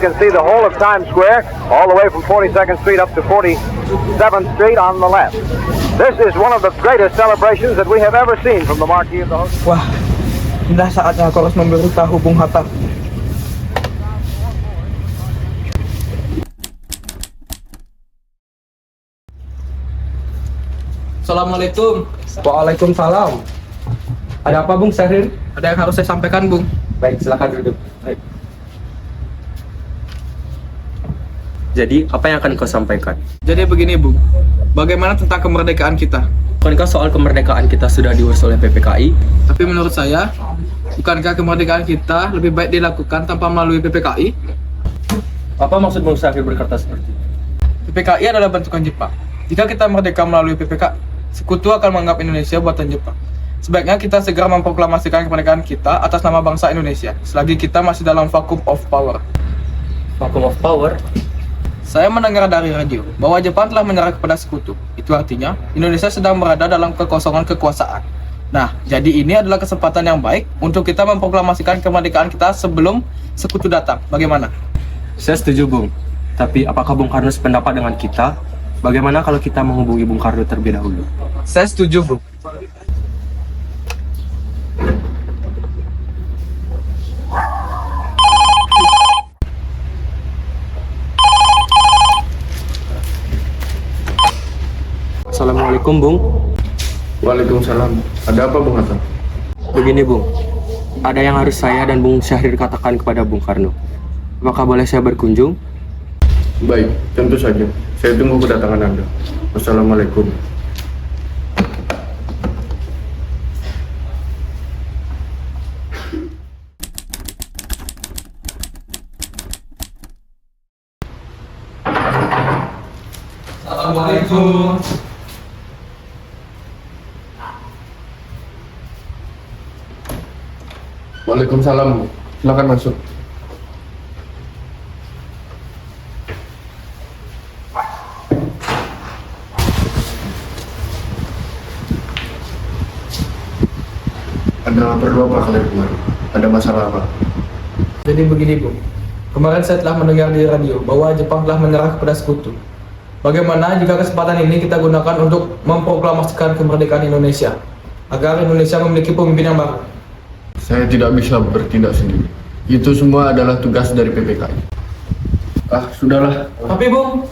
can see the whole of Times Square, all the way from 42nd Street up to 47th Street on the left. This is one of the greatest celebrations that we have ever seen from the marquee of the hotel. Wah, inilah saatnya aku harus memberitahu Bung Hatta. Assalamualaikum. Waalaikumsalam. Ada apa Bung Syahrir? Ada yang harus saya sampaikan, Bung. Baik, silakan duduk. Baik. Jadi, apa yang akan kau sampaikan? Jadi begini, Bung. Bagaimana tentang kemerdekaan kita? Bukankah soal kemerdekaan kita sudah diurus oleh PPKI? Tapi menurut saya, bukankah kemerdekaan kita lebih baik dilakukan tanpa melalui PPKI? Apa maksud Bung Syahrir berkata seperti itu? PPKI adalah bentukan Jepang. Jika kita merdeka melalui PPKI, Sekutu akan menganggap Indonesia buatan Jepang. Sebaiknya kita segera memproklamasikan kemerdekaan kita atas nama bangsa Indonesia, selagi kita masih dalam vacuum of power. Vacuum of power? Saya mendengar dari radio bahwa Jepang telah menyerah kepada Sekutu. Itu artinya Indonesia sedang berada dalam kekosongan kekuasaan. Nah, jadi ini adalah kesempatan yang baik untuk kita memproklamasikan kemerdekaan kita sebelum Sekutu datang. Bagaimana? Saya setuju, Bung. Tapi apakah Bung Karno sependapat dengan kita? Bagaimana kalau kita menghubungi Bung Karno terlebih dahulu? Saya setuju, Bung. Assalamualaikum, Bung. Waalaikumsalam. Ada apa, Bung Hatta? Begini, Bung. Ada yang harus saya dan Bung Syahrir katakan kepada Bung Karno. Apakah boleh saya berkunjung? Baik, tentu saja. Saya tunggu kedatangan Anda. Wassalamualaikum. Assalamualaikum. Waalaikumsalam. Silakan masuk. Ada perlu apa kalian kemarin? Ada masalah apa? Jadi begini, Bung. Kemarin saya telah mendengar di radio bahwa Jepang telah menyerah kepada Sekutu. Bagaimana jika kesempatan ini kita gunakan untuk memproklamasikan kemerdekaan Indonesia, agar Indonesia memiliki pemimpin yang baru? Saya tidak bisa bertindak sendiri. Itu semua adalah tugas dari PPKI. Ah, sudahlah. Tapi, Bung,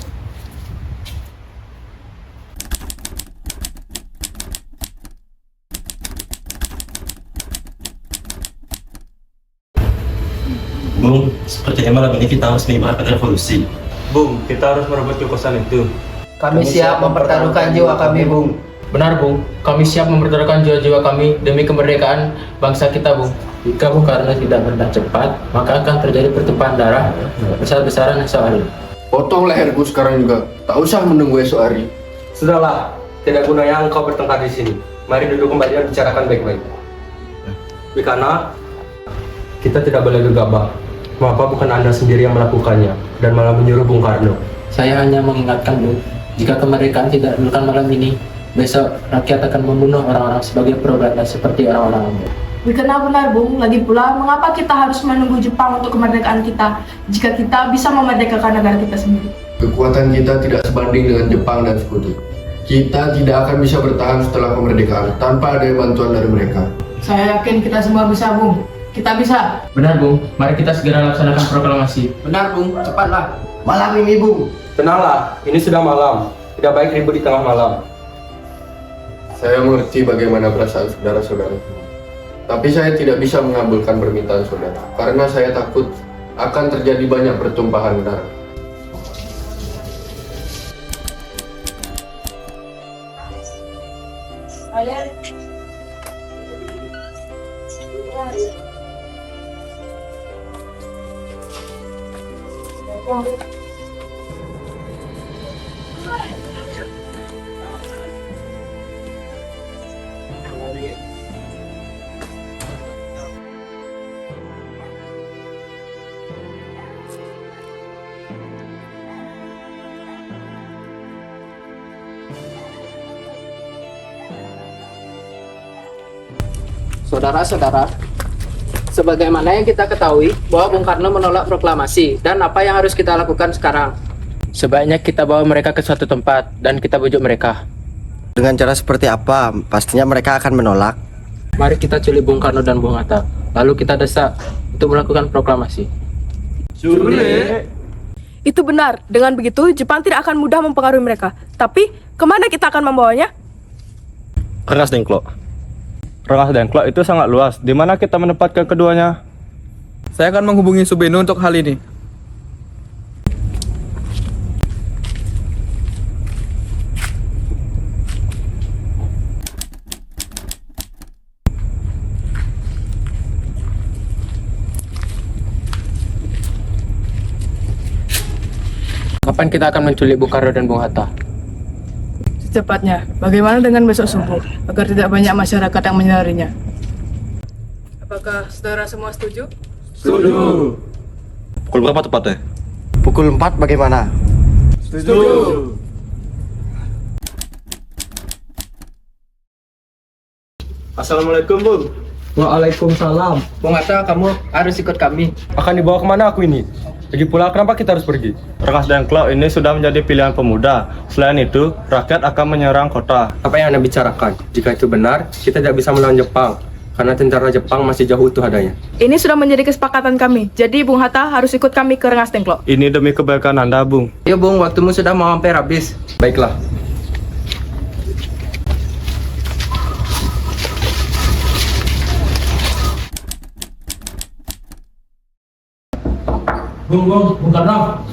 Bung, sepertinya malam ini kita harus menyebarkan revolusi. Bung, kita harus merebut kekuasaan itu. Kami siap mempertaruhkan jiwa kami, Bung. Benar, Bung. Kami siap mempertaruhkan jiwa-jiwa kami demi kemerdekaan bangsa kita, Bung. Jika Bung Karno tidak bertindak cepat, maka akan terjadi pertumpahan darah besar-besaran esok hari. Potong leherku sekarang juga. Tak usah menunggu esok hari. Sudahlah, tidak gunanya engkau bertengkar di sini. Mari duduk kembali dan bicarakan baik-baik. Karena kita tidak boleh gegabah. Mengapa bukan Anda sendiri yang melakukannya dan malah menyuruh Bung Karno? Saya hanya mengingatkan, Bung, jika kemerdekaan tidak dilakukan malam ini, besok rakyat akan membunuh orang-orang sebagai propaganda seperti orang-orang Ambon. Benar, Bung. Lagi pula, mengapa kita harus menunggu Jepang untuk kemerdekaan kita jika kita bisa memerdekakan negara kita sendiri? Kekuatan kita tidak sebanding dengan Jepang dan Sekutu. Kita tidak akan bisa bertahan setelah kemerdekaan tanpa ada bantuan dari mereka. Saya yakin kita semua bisa, Bung. Kita bisa. Benar, Bung. Mari kita segera laksanakan proklamasi. Benar, Bung. Cepatlah. Malam ini, Bung. Tenanglah, ini sudah malam. Tidak baik ribut di tengah malam. Saya mengerti bagaimana perasaan saudara-saudara. Tapi saya tidak bisa mengabulkan permintaan saudara. Karena saya takut akan terjadi banyak pertumpahan darah. Saudara-saudara, Sebagaimana yang kita ketahui bahwa Bung Karno menolak proklamasi, dan apa yang harus kita lakukan sekarang? Sebaiknya kita bawa mereka ke suatu tempat dan kita bujuk mereka. Dengan cara seperti apa? Pastinya mereka akan menolak. Mari kita culik Bung Karno dan Bung Hatta, lalu kita desak untuk melakukan proklamasi. Itu benar. Dengan begitu, Jepang tidak akan mudah mempengaruhi mereka. Tapi, kemana kita akan membawanya? Rengas Dengklok. Rengas Dengklok itu sangat luas. Di mana kita menempatkan keduanya? Saya akan menghubungi Subenu untuk hal ini. Kapan kita akan menculik Bung Karno dan Bung Hatta? Secepatnya. Bagaimana dengan besok subuh agar tidak banyak masyarakat yang menyadarinya? Apakah saudara semua setuju? Pukul berapa tepatnya? Pukul 4 bagaimana? Assalamualaikum, Bung. Waalaikumsalam. Bung Hatta, kamu harus ikut kami. Akan dibawa kemana aku ini? Lagi pula kenapa kita harus pergi? Rengas Dengklok ini sudah menjadi pilihan pemuda. Selain itu, rakyat akan menyerang kota. Apa yang Anda bicarakan? Jika itu benar, kita tidak bisa melawan Jepang. Karena tentara Jepang masih jauh utuh adanya. Ini sudah menjadi kesepakatan kami. Jadi, Bung Hatta harus ikut kami ke Rengas Dengklok. Ini demi kebaikan Anda, Bung. Ayo Bung, waktumu sudah mau hampir habis. Baiklah. Bung Karno.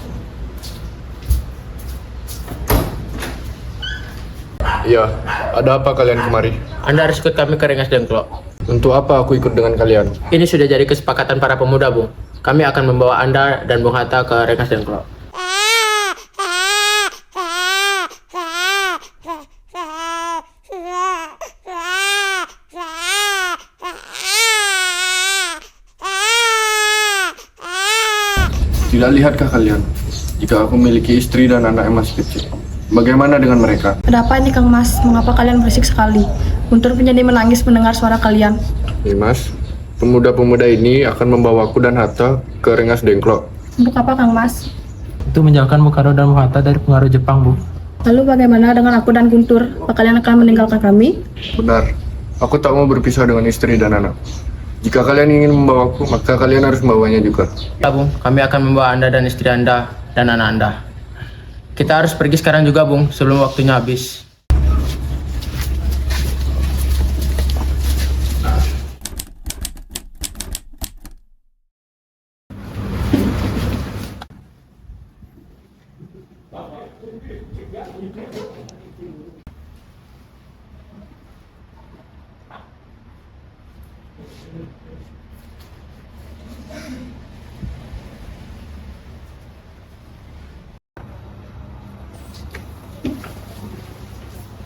Iya, ada apa kalian kemari? Anda harus ikut kami ke Rengas Dengklok. Untuk apa aku ikut dengan kalian? Ini sudah jadi kesepakatan para pemuda, Bung. Kami akan membawa Anda dan Bung Hatta ke Rengas Dengklok. Tidak lihatkah kalian? Jika aku memiliki istri dan anak yang masih kecil, bagaimana dengan mereka? Ada apa ini, Kang Mas? Mengapa kalian berisik sekali? Guntur menjadi menangis mendengar suara kalian. Mas, pemuda-pemuda ini akan membawaku dan Hatta ke Rengas Dengklok. Untuk apa, Kang Mas? Itu menjauhkan Bung Karno dan Bung Hatta dari pengaruh Jepang, Bu. Lalu bagaimana dengan aku dan Guntur? Apa kalian akan meninggalkan kami? Benar, aku tak mau berpisah dengan istri dan anak. Jika kalian ingin membawaku, maka kalian harus membawanya juga. Ya, Bung. Kami akan membawa Anda dan istri Anda dan anak Anda. Kita harus pergi sekarang juga, Bung, sebelum waktunya habis.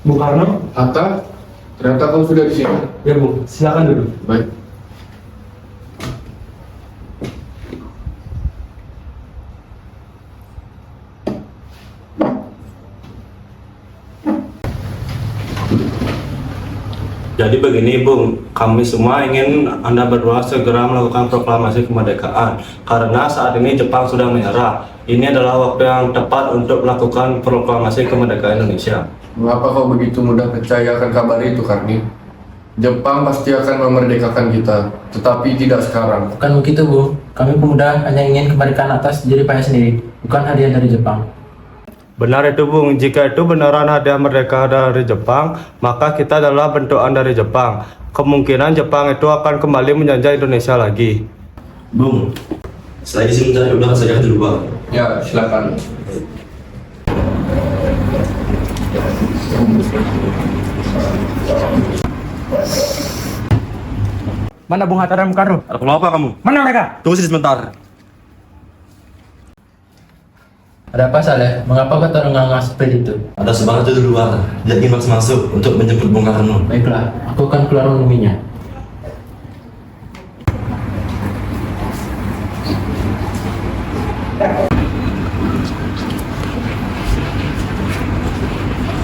Bung Karno? Hatta, ternyata kau sudah di sini. Ya, Bung. Silakan duduk. Baik. Jadi begini, Bung, kami semua ingin Anda berdua segera melakukan proklamasi kemerdekaan karena saat ini Jepang sudah menyerah. Ini adalah waktu yang tepat untuk melakukan proklamasi kemerdekaan Indonesia. Mengapa kau begitu mudah percaya akan kabar itu, Karni? Jepang pasti akan memerdekakan kita, tetapi tidak sekarang. Bukan begitu, Bu. Kami pemuda hanya ingin kemerdekaan atas diri payah sendiri, bukan hadiah dari Jepang. Benar itu, Bung. Jika itu beneran hadiah merdeka dari Jepang, maka kita adalah bentukan dari Jepang. Kemungkinan Jepang itu akan kembali menjajah Indonesia lagi. Bung, saya izin mencari udara saja dulu, Bang. Ya, silakan. Mana Bung Hatta dan Bung Karno? Ada apa kamu? Mana mereka? Tunggu sini sebentar. Ada apa, Saleh? Mengapa kau terengah-engah seperti itu? Ada semangat di luar. Dia ingin masuk untuk menjemput Bung Karno. Baiklah, aku akan keluar menemuinya.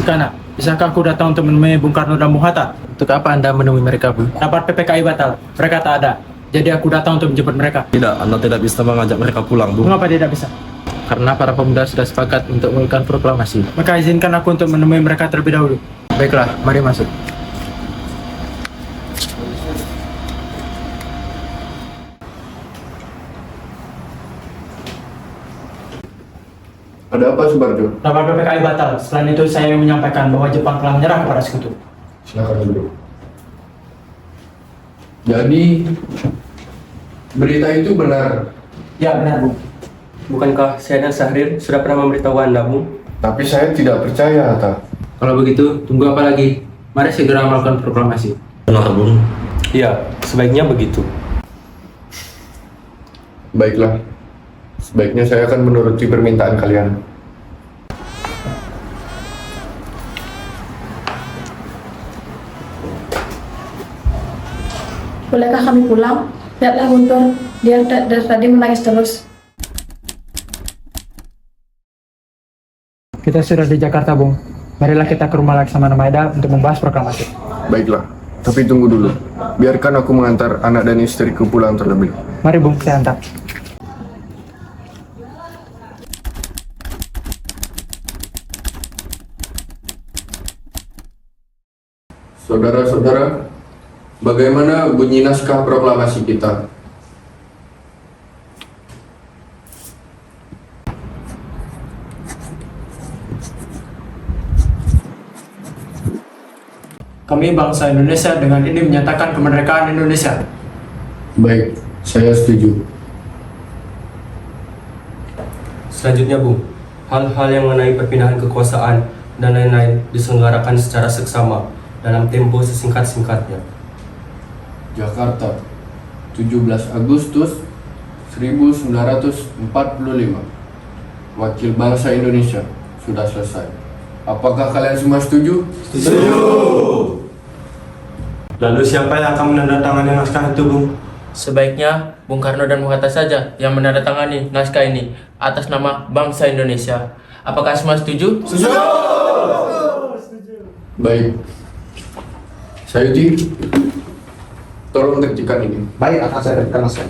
Kana, bisakah aku datang untuk menemui Bung Karno dan Bung Hatta? Untuk apa Anda menemui mereka, Bu? Rapat PPKI batal. Mereka tak ada. Jadi aku datang untuk menjemput mereka. Tidak, Anda tidak bisa mengajak mereka pulang, Bung. Mengapa tidak bisa? Karena para pemuda sudah sepakat untuk melakukan proklamasi. Maka izinkan aku untuk menemui mereka terlebih dahulu. Baiklah, mari masuk. Ada apa, Subarjo? Rapat PPKI batal. Selain itu, saya ingin menyampaikan bahwa Jepang telah menyerah kepada sekutu. Silakan duduk. Jadi, berita itu benar. Ya, benar, Bung. Bukankah saya dan Syahrir sudah pernah memberitahu Anda, Bung? Tapi saya tidak percaya, Hatta. Kalau begitu, tunggu apa lagi? Mari segera melakukan proklamasi. Benar, Bung. Iya, sebaiknya begitu. Baiklah. Sebaiknya saya akan menuruti permintaan kalian. Bolehkah kami pulang? Lihatlah Guntur, dia dari tadi menangis terus. Kita sudah di Jakarta, Bung. Marilah kita ke rumah Laksamana Maeda untuk membahas proklamasi. Baiklah. Tapi tunggu dulu. Biarkan aku mengantar anak dan istriku pulang terlebih. Mari, Bung, saya antar. Saudara-saudara, bagaimana bunyi naskah proklamasi kita? Kami bangsa Indonesia dengan ini menyatakan kemerdekaan Indonesia. Baik, saya setuju. Selanjutnya, Bung, hal-hal yang mengenai perpindahan kekuasaan dan lain-lain diselenggarakan secara seksama dalam tempo sesingkat-singkatnya. Jakarta, 17 Agustus 1945. Wakil bangsa Indonesia sudah selesai. Apakah kalian semua setuju? Lalu siapa yang akan menandatangani naskah itu, Bung? Sebaiknya Bung Karno dan Bung Hatta saja yang menandatangani naskah ini atas nama bangsa Indonesia. Apakah semua setuju? Baik. Sayuti, tolong ketikkan ini. Baik, akan saya berikan naskah.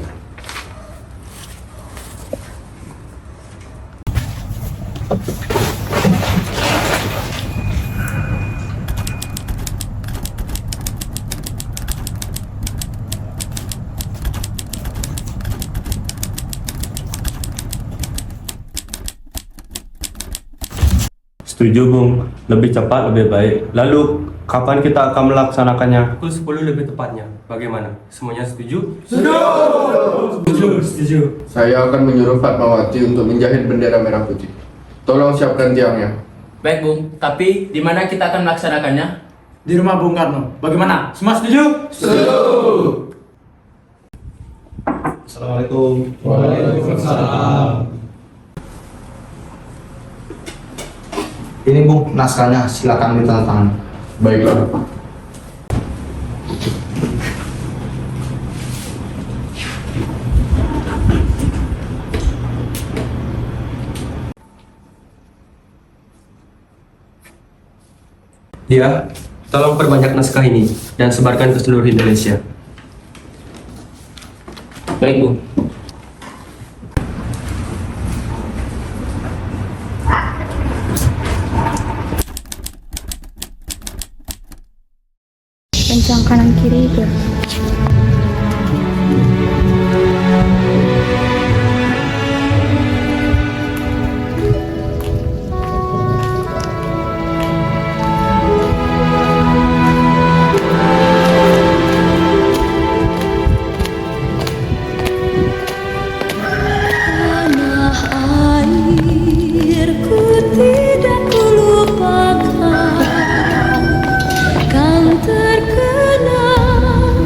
Setuju, Bung. Lebih cepat, lebih baik. Lalu, kapan kita akan melaksanakannya? Pukul 10 lebih tepatnya. Bagaimana? Semuanya setuju? Setuju. Saya akan menyuruh Fatmawati untuk menjahit bendera merah putih. Tolong siapkan tiangnya. Baik, Bung. Tapi di mana kita akan melaksanakannya? Di rumah Bung Karno. Bagaimana? Semua setuju? Assalamualaikum. Waalaikumsalam. Ini, Bung, naskahnya. Silakan ditandatangani. Baiklah. Ya, tolong perbanyak naskah ini dan sebarkan ke seluruh Indonesia. Baik, Bung. Kencang kanan kiri itu. Terkenang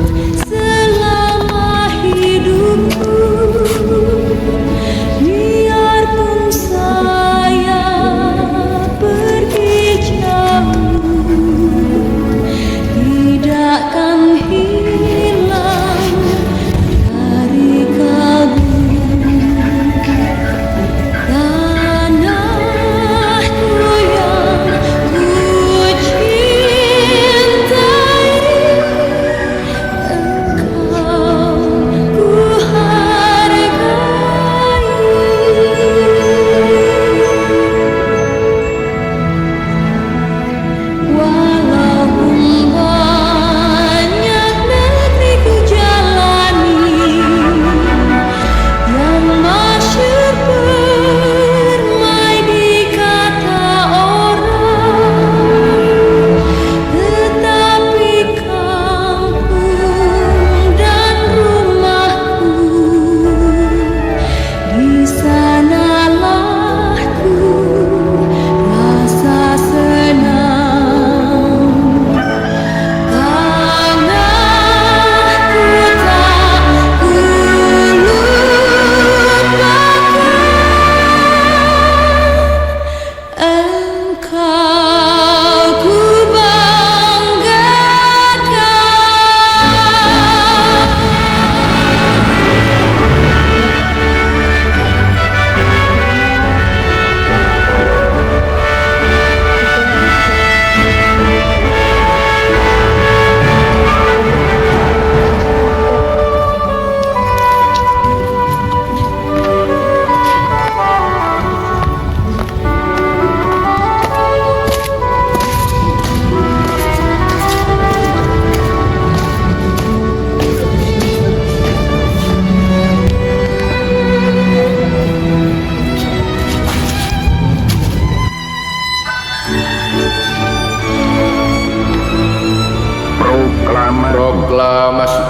Proklamasi.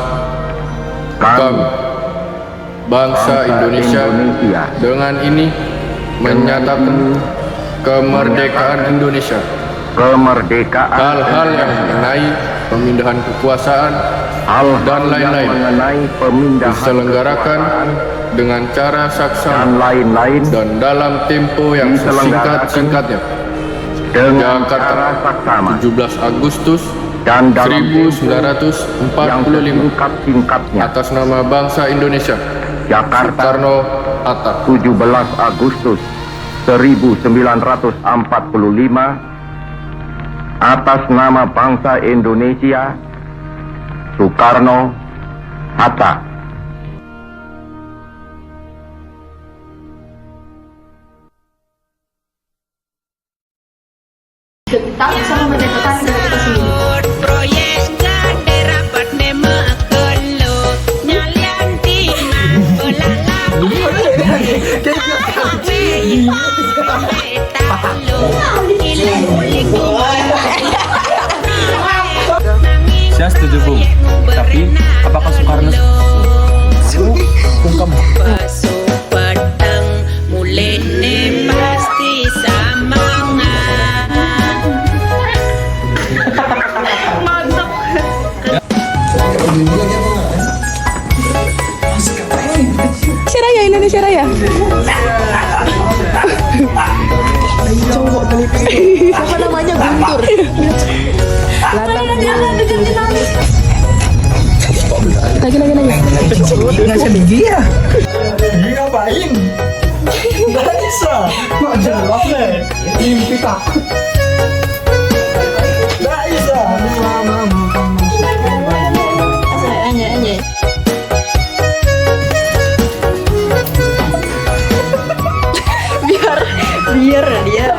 Kami, bangsa Indonesia, dengan ini menyatakan kemerdekaan Indonesia. Hal-hal yang mengenai pemindahan kekuasaan dan lain-lain diselenggarakan dengan cara saksama dan dalam tempo yang sesingkat-singkatnya. Jakarta, 17 Agustus 1945. Atas nama bangsa Indonesia, Soekarno-Hatta. 17 Agustus 1945 atas nama bangsa Indonesia, Soekarno-Hatta. Kita bisa memerdekakan negara kita sendiri. Saya setuju, Bung. Tapi apakah Soekarno sungkem? Raya Indonesia Raya. Cowok beli. Siapa namanya Guntur? Lagi. Nggak sedih ya? Ngapain? Nggak bisa. Nggak jelas deh. Mimpi takut. Nggak bisa. Anjay. Biar dia